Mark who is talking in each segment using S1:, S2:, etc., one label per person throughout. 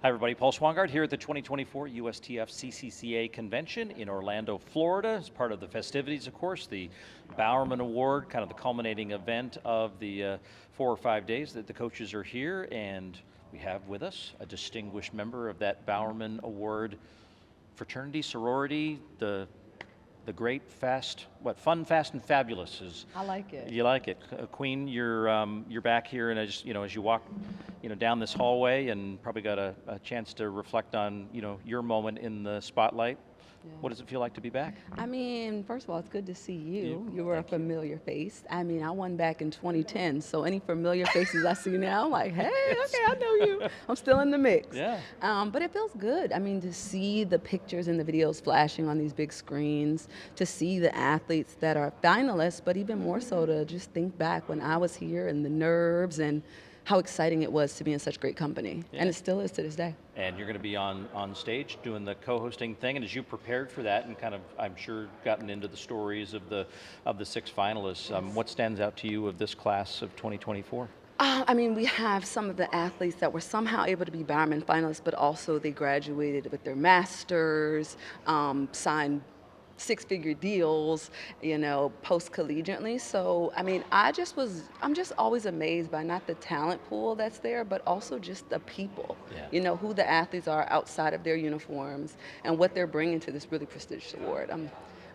S1: Hi everybody, Paul Schwangard here at the 2024 USTFCCCA convention in Orlando, Florida. As part of the festivities, of course, the Bowerman Award, kind of the culminating event of the 4 or 5 days that the coaches are here, and we have with us a distinguished member of that Bowerman Award fraternity, sorority, the great fun, fast, and fabulous is.
S2: I like it.
S1: You like it, Queen. You're back here, and as you walk, down this hallway, and probably got a chance to reflect on, your moment in the spotlight.
S2: Yeah.
S1: What does it feel like to be back?
S2: I mean, first of all, it's good to see you. You were a
S1: Thank you.
S2: familiar face. I mean, I won back in 2010, so any familiar faces I see now, I'm like, hey, okay, I know you. I'm still in the mix.
S1: Yeah.
S2: But it feels good. I mean, to see the pictures and the videos flashing on these big screens, to see the athletes that are finalists, but even more so to just think back when I was here and the nerves and how exciting it was to be in such great company.
S1: Yeah.
S2: And it still is to this day.
S1: And you're going to be on stage doing the co-hosting thing, and as you prepared for that and kind of, I'm sure, gotten into the stories of the 6 finalists,
S2: Yes.
S1: What stands out to you of this class of 2024?
S2: I mean, we have some of the athletes that were somehow able to be Bowerman finalists, but also they graduated with their masters, signed 6-figure deals, post-collegiately. So, I mean, I'm just always amazed by not the talent pool that's there, but also just the people,
S1: Yeah.
S2: Who the athletes are outside of their uniforms and what they're bringing to this really prestigious award.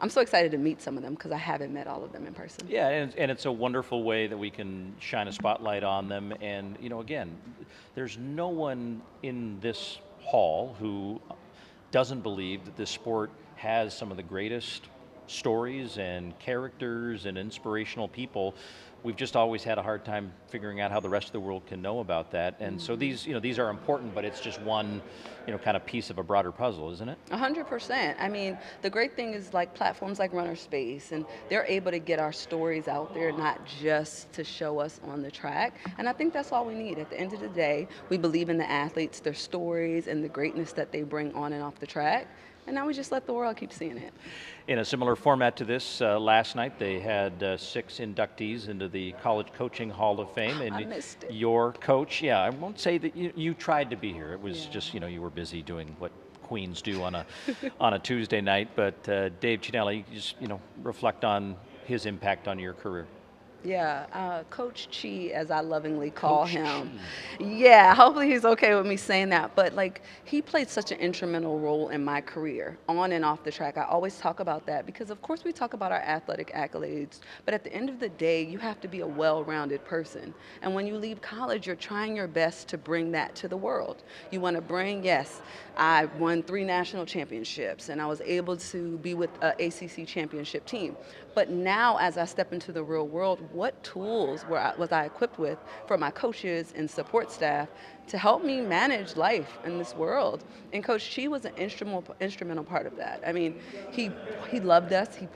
S2: I'm so excited to meet some of them because I haven't met all of them in person.
S1: Yeah, and it's a wonderful way that we can shine a spotlight on them. And, again, there's no one in this hall who doesn't believe that this sport has some of the greatest stories and characters and inspirational people. We've just always had a hard time figuring out how the rest of the world can know about that. And so these are important, but it's just one, kind of piece of a broader puzzle, isn't it?
S2: 100%. I mean, the great thing is like platforms like runnerspace, and they're able to get our stories out there, not just to show us on the track. And I think that's all we need. At the end of the day, we believe in the athletes, their stories, and the greatness that they bring on and off the track. And now we just let the world keep seeing it.
S1: In a similar format to this, last night they had 6 inductees into the College Coaching Hall of Fame. And
S2: I missed it.
S1: Your coach, I won't say that you tried to be here. It was
S2: Yeah.
S1: just, you were busy doing what queens do on a Tuesday night. But Dave Chinelli, just, reflect on his impact on your career.
S2: Yeah, Coach Chi, as I lovingly call
S1: Coach
S2: him.
S1: Chi.
S2: Yeah, hopefully he's okay with me saying that. But like, he played such an instrumental role in my career, on and off the track. I always talk about that because, of course, we talk about our athletic accolades. But at the end of the day, you have to be a well-rounded person. And when you leave college, you're trying your best to bring that to the world. You want to bring, yes, I won 3 national championships, and I was able to be with an ACC championship team. But now, as I step into the real world, what tools was I equipped with from my coaches and support staff to help me manage life in this world? And Coach Chi was an instrumental part of that. I mean, he loved us. He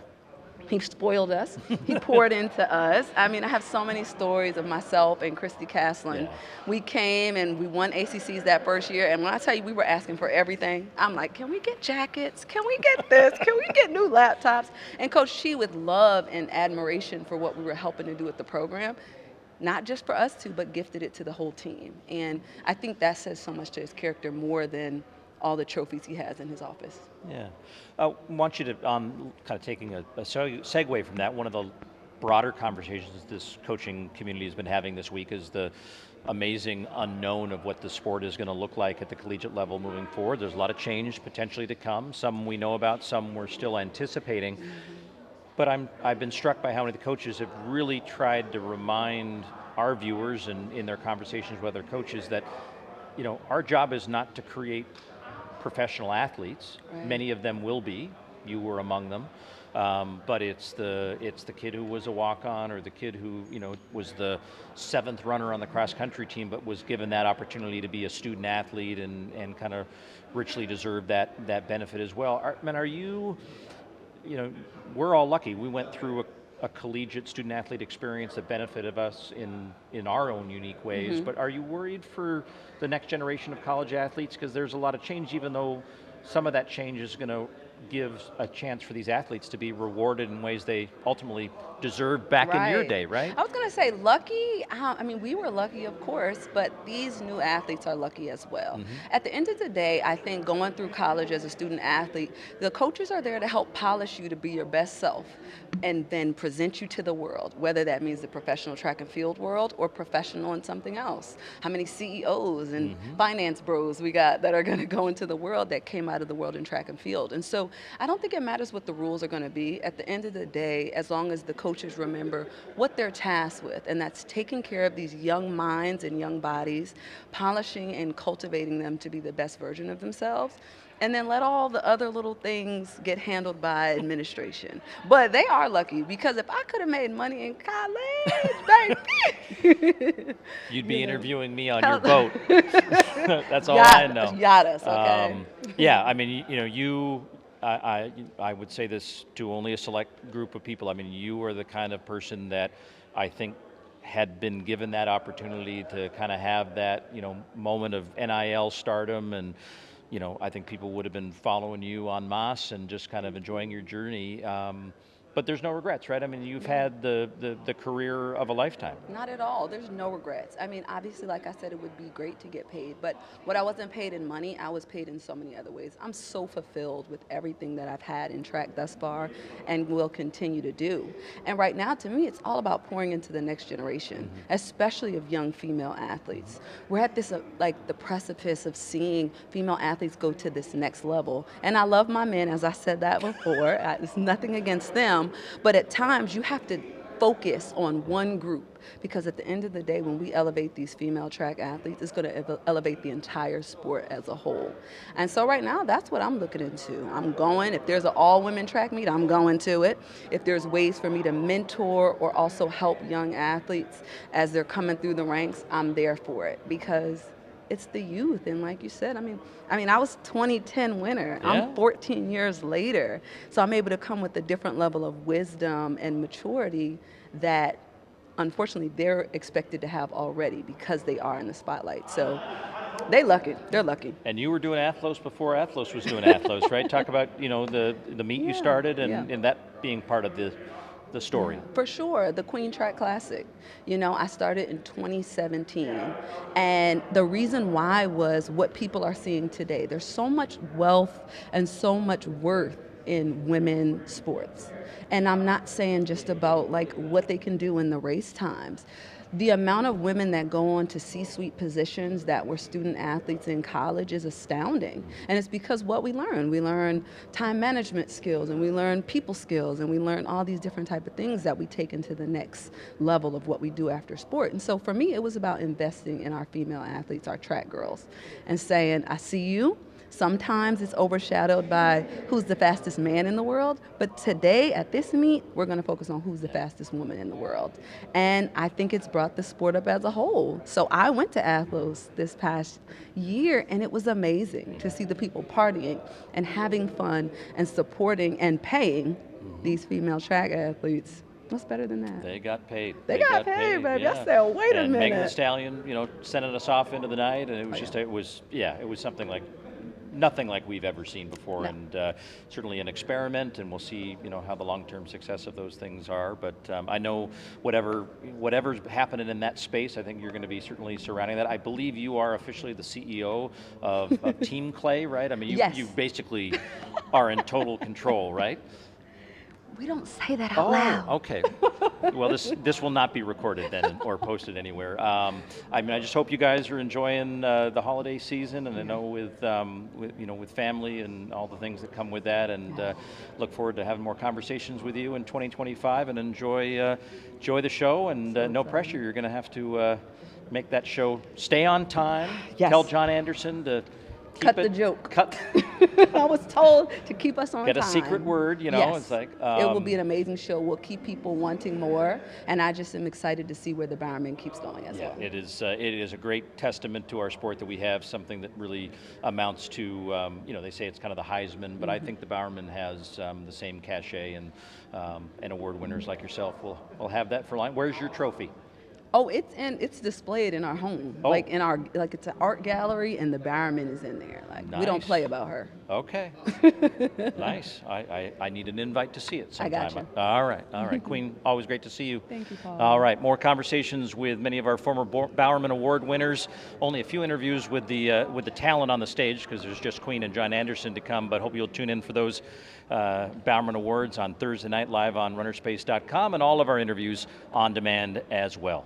S2: spoiled us. He poured into us. I mean, I have so many stories of myself and Christy Caslin.
S1: Yeah.
S2: We came and we won ACCs that first year, and when I tell you we were asking for everything, I'm like, can we get jackets? Can we get this? Can we get new laptops? And Coach Chi, with love and admiration for what we were helping to do with the program, not just for us two, but gifted it to the whole team. And I think that says so much to his character, more than all the trophies he has in his office.
S1: Yeah. I want you to, kind of taking a segue from that, one of the broader conversations this coaching community has been having this week is the amazing unknown of what the sport is going to look like at the collegiate level moving forward. There's a lot of change potentially to come. Some we know about, some we're still anticipating. Mm-hmm. But I've been struck by how many of the coaches have really tried to remind our viewers and in their conversations with other coaches that, our job is not to create professional athletes.
S2: Right.
S1: Many of them will be. You were among them. But it's the kid who was a walk-on, or the kid who was the 7th runner on the cross-country team, but was given that opportunity to be a student athlete and kind of richly deserved that benefit as well. Are you? We're all lucky. We went through a collegiate student athlete experience that benefited us in our own unique ways. Mm-hmm. But are you worried for the next generation of college athletes? Because there's a lot of change, even though some of that change is going to give a chance for these athletes to be rewarded in ways they ultimately deserve back in your
S2: Right.
S1: day, right?
S2: I was going to say lucky. I mean, we were lucky, of course, but these new athletes are lucky as well. At the end of the day, I think going through college as a student athlete, the coaches are there to help polish you to be your best self and then present you to the world, whether that means the professional track and field world or professional in something else. How many CEOs and finance bros we got that are going to go into the world that came out of the world in track and field. And so I don't think it matters what the rules are going to be. At the end of the day, as long as the coaches remember what they're tasked with, and that's taking care of these young minds and young bodies, polishing and cultivating them to be the best version of themselves, and then let all the other little things get handled by administration. But they are lucky, because if I could have made money in college, baby,
S1: You'd be
S2: you know.
S1: interviewing me on your boat. That's all I know.
S2: Yacht us, okay?
S1: Yeah, I mean, I would say this to only a select group of people. I mean, you are the kind of person that I think had been given that opportunity to kind of have that, moment of NIL stardom, and I think people would have been following you en masse and just kind of enjoying your journey. But there's no regrets, right? I mean, you've had the career of a lifetime.
S2: Not at all. There's no regrets. I mean, obviously, like I said, it would be great to get paid, but what I wasn't paid in money, I was paid in so many other ways. I'm so fulfilled with everything that I've had in track thus far and will continue to do. And right now, to me, it's all about pouring into the next generation, especially of young female athletes. We're at this, like, the precipice of seeing female athletes go to this next level. And I love my men, as I said that before. It's nothing against them. But at times, you have to focus on one group, because at the end of the day, when we elevate these female track athletes, it's going to elevate the entire sport as a whole. And so right now, that's what I'm looking into. I'm going, if there's an all-women track meet, I'm going to it. If there's ways for me to mentor or also help young athletes as they're coming through the ranks, I'm there for it, because it's the youth. And like you said, I mean, I was 2010 winner.
S1: Yeah.
S2: I'm 14 years later. So I'm able to come with a different level of wisdom and maturity that unfortunately they're expected to have already, because they are in the spotlight. So they're lucky.
S1: And you were doing Athlos before Athlos was doing Athlos, right? Talk about, the meet you started and that being part of the story.
S2: For sure, the Queen Track Classic. I started in 2017, and the reason why was what people are seeing today. There's so much wealth and so much worth in women's sports. And I'm not saying just about like what they can do in the race times. The amount of women that go on to C-suite positions that were student athletes in college is astounding. And it's because what we learn time management skills, and we learn people skills, and we learn all these different type of things that we take into the next level of what we do after sport. And so for me, it was about investing in our female athletes, our track girls, and saying, I see you. Sometimes it's overshadowed by who's the fastest man in the world, but today at this meet, we're going to focus on who's the fastest woman in the world. And I think it's brought the sport up as a whole. So I went to Athlos this past year, and it was amazing to see the people partying and having fun and supporting and paying these female track athletes. What's better than that?
S1: They got paid.
S2: They got paid, baby.
S1: Yeah.
S2: I said, wait a
S1: and
S2: minute.
S1: Megan Thee Stallion, sending us off into the night, and it was it was something like nothing like we've ever seen before,
S2: No.
S1: and certainly an experiment, and we'll see, how the long-term success of those things are. But I know whatever's happening in that space, I think you're going to be certainly surrounding that. I believe you are officially the CEO of Team Claye, right? I mean,
S2: Yes.
S1: you basically are in total control, right?
S2: We don't say that out loud.
S1: Okay. Well, this will not be recorded then or posted anywhere. I mean, I just hope you guys are enjoying the holiday season, and I know with family and all the things that come with that, and look forward to having more conversations with you in 2025, and enjoy the show, and no pressure. You're going to have to make that show stay on time.
S2: Yes.
S1: Tell John Anderson to
S2: Cut the joke.
S1: Cut.
S2: I was told to keep us on
S1: Get
S2: time.
S1: a secret word,
S2: Yes.
S1: It's like
S2: it will be an amazing show. We'll keep people wanting more, and I just am excited to see where the Bowerman keeps going as well.
S1: It is a great testament to our sport that we have something that really amounts to, they say it's kind of the Heisman, but I think the Bowerman has the same cachet, and award winners like yourself will have that for life. Where's your trophy?
S2: Oh, it's displayed in our home,
S1: Oh.
S2: it's an art gallery, and the Bowerman is in there. Like, we don't
S1: Nice.
S2: play about her.
S1: Okay. Nice. I need an invite to see it
S2: I
S1: sometime.
S2: got you.
S1: All right. Queen, always great to see you.
S2: Thank you, Paul.
S1: All right, more conversations with many of our former Bowerman Award winners. Only a few interviews with the talent on the stage, because there's just Queen and John Anderson to come, but hope you'll tune in for those Bowerman Awards on Thursday night live on runnerspace.com, and all of our interviews on demand as well.